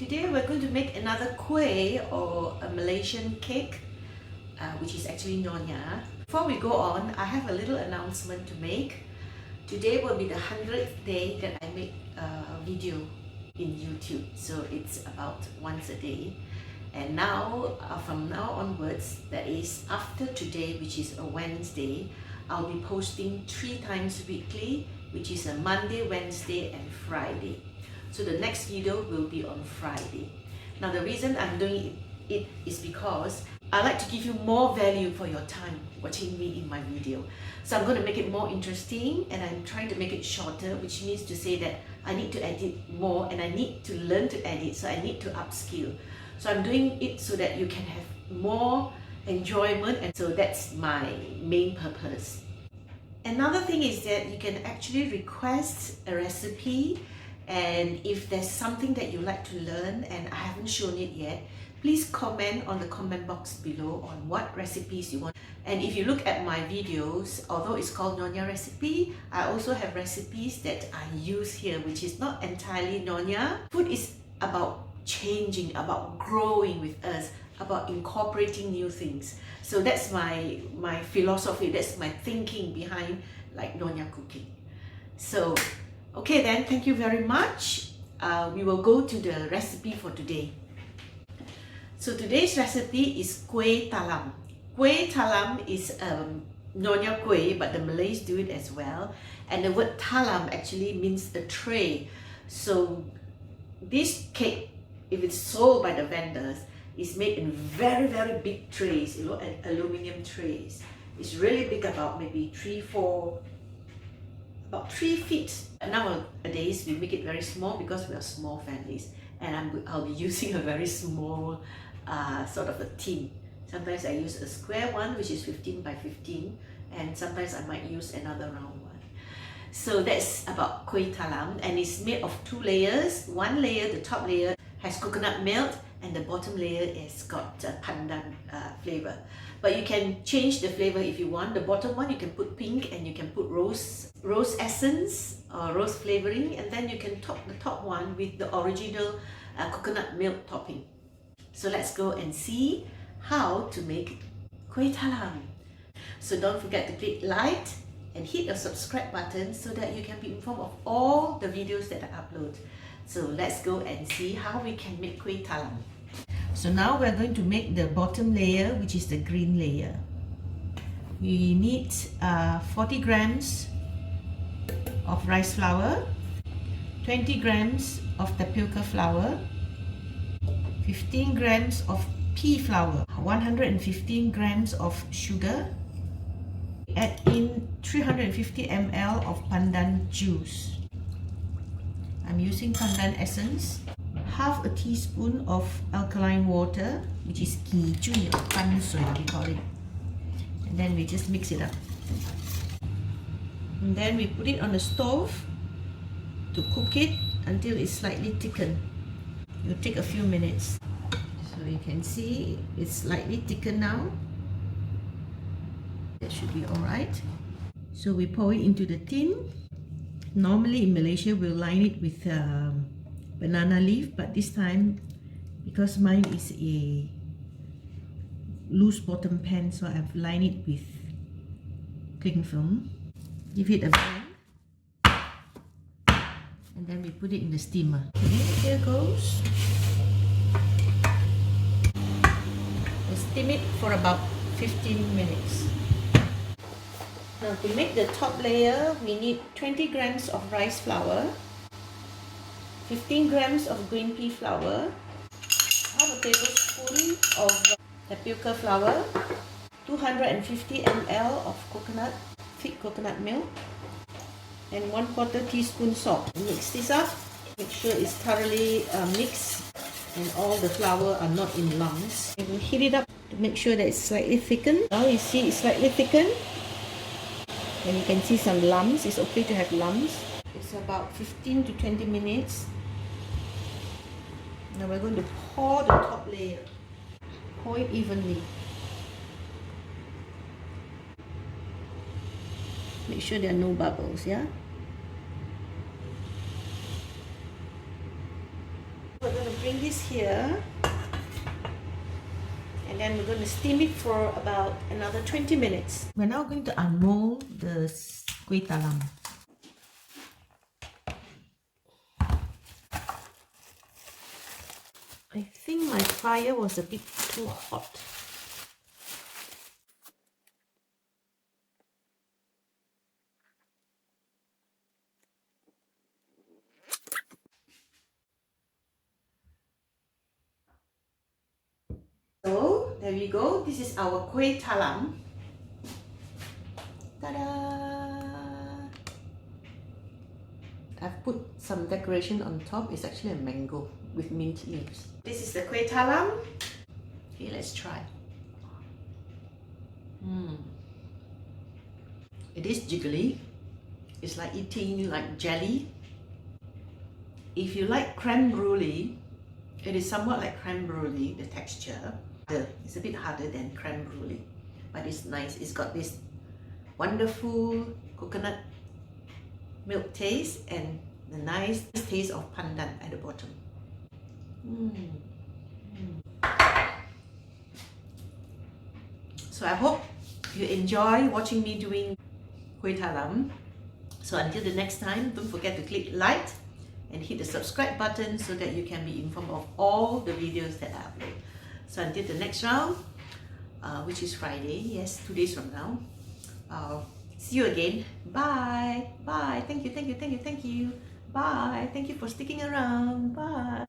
Today we're going to make another kuih, or a Malaysian cake, which is actually Nyonya. Before we go on, I have a little announcement to make. Today will be the 100th day that I make a video in YouTube. So it's about once a day. And now, from now onwards, that is after today, which is a Wednesday, I'll be posting 3 times weekly, which is a Monday, Wednesday and Friday. So the next video will be on Friday. Now the reason I'm doing it is because I like to give you more value for your time watching me in my video. So I'm going to make it more interesting, and I'm trying to make it shorter, which means to say that I need to edit more and I need to learn to edit, so I need to upskill. So I'm doing it so that you can have more enjoyment, and so that's my main purpose. Another thing is that you can actually request a recipe, and if there's something that you like to learn and I haven't shown it yet, please comment on the comment box below on what recipes you want. And if you look at my videos, although it's called Nyonya Recipe, I also have recipes that I use here, which is not entirely Nyonya. Food is about changing, about growing with us, about incorporating new things. So that's my philosophy, that's my thinking behind like Nyonya cooking. So okay then, thank you very much. We will go to the recipe for today. So today's recipe is Kuih Talam. Kuih Talam is Nyonya Kuih, but the Malays do it as well. And the word Talam actually means a tray. So this cake, if it's sold by the vendors, is made in very, very big trays, you know, aluminum trays. It's really big, about maybe 3 feet. Nowadays we make it very small because we are small families, and I'll be using a very small sort of a tin. Sometimes I use a square one, which is 15 by 15, and sometimes I might use another round one. So that's about Kuih Talam, and it's made of 2 layers. One layer, the top layer, has coconut milk, and the bottom layer has got pandan flavor. But you can change the flavor if you want. The bottom one you can put pink, and you can put rose essence or rose flavoring, and then you can top the top one with the original coconut milk topping. So let's go and see how to make Kuih Talam. So don't forget to click like and hit the subscribe button so that you can be informed of all the videos that I upload. So let's go and see how we can make Kuih Talam. So now we're going to make the bottom layer, which is the green layer. We need 40 grams of rice flour, 20 grams of tapioca flour, 15 grams of pea flour, 115 grams of sugar. Add in 350 ml of pandan juice. I'm using pandan essence. Half a teaspoon of alkaline water, which is ki chui or pan sui we call it. And then we just mix it up. And then we put it on the stove to cook it until it's slightly thickened. It will take a few minutes. So you can see it's slightly thickened now. That should be alright. So we pour it into the tin. Normally in Malaysia we'll line it with banana leaf, but this time, because mine is a loose bottom pan, so I've lined it with cling film. Give it a bang, and then we put it in the steamer. Okay, here goes. We steam it for about 15 minutes. Now to make the top layer, we need 20 grams of rice flour, 15 grams of green pea flour, half a tablespoon of tapioca flour, 250 ml of thick coconut milk, and 1/4 teaspoon salt. Mix this up. Make sure it's thoroughly mixed and all the flour are not in lumps. And we'll heat it up to make sure that it's slightly thickened. Now you see it's slightly thickened, and you can see some lumps. It's okay to have lumps. It's about 15 to 20 minutes. Now we're going to pour the top layer. Pour it evenly. Make sure there are no bubbles, yeah? We're going to bring this here. And then we're going to steam it for about another 20 minutes. We're now going to unmold the Kuih Talam. I think my fire was a bit too hot. So there we go. This is our Kuih Talam. Ta-da! I've put some decoration on top. It's actually a mango with mint leaves. This is the Kuih Talam. Okay, let's try. It is jiggly. It's like eating like jelly. If you like creme brulee, it is somewhat like creme brulee, the texture. It's a bit harder than creme brulee, but it's nice. It's got this wonderful coconut milk taste and the nice taste of pandan at the bottom. So I hope you enjoy watching me doing Kuih Talam. So until the next time, don't forget to click like and hit the subscribe button so that you can be informed of all the videos that I upload. So until the next round, which is Friday, yes, 2 days from now. See you again. Bye. Bye. Thank you. Thank you. Thank you. Thank you. Bye. Thank you for sticking around. Bye.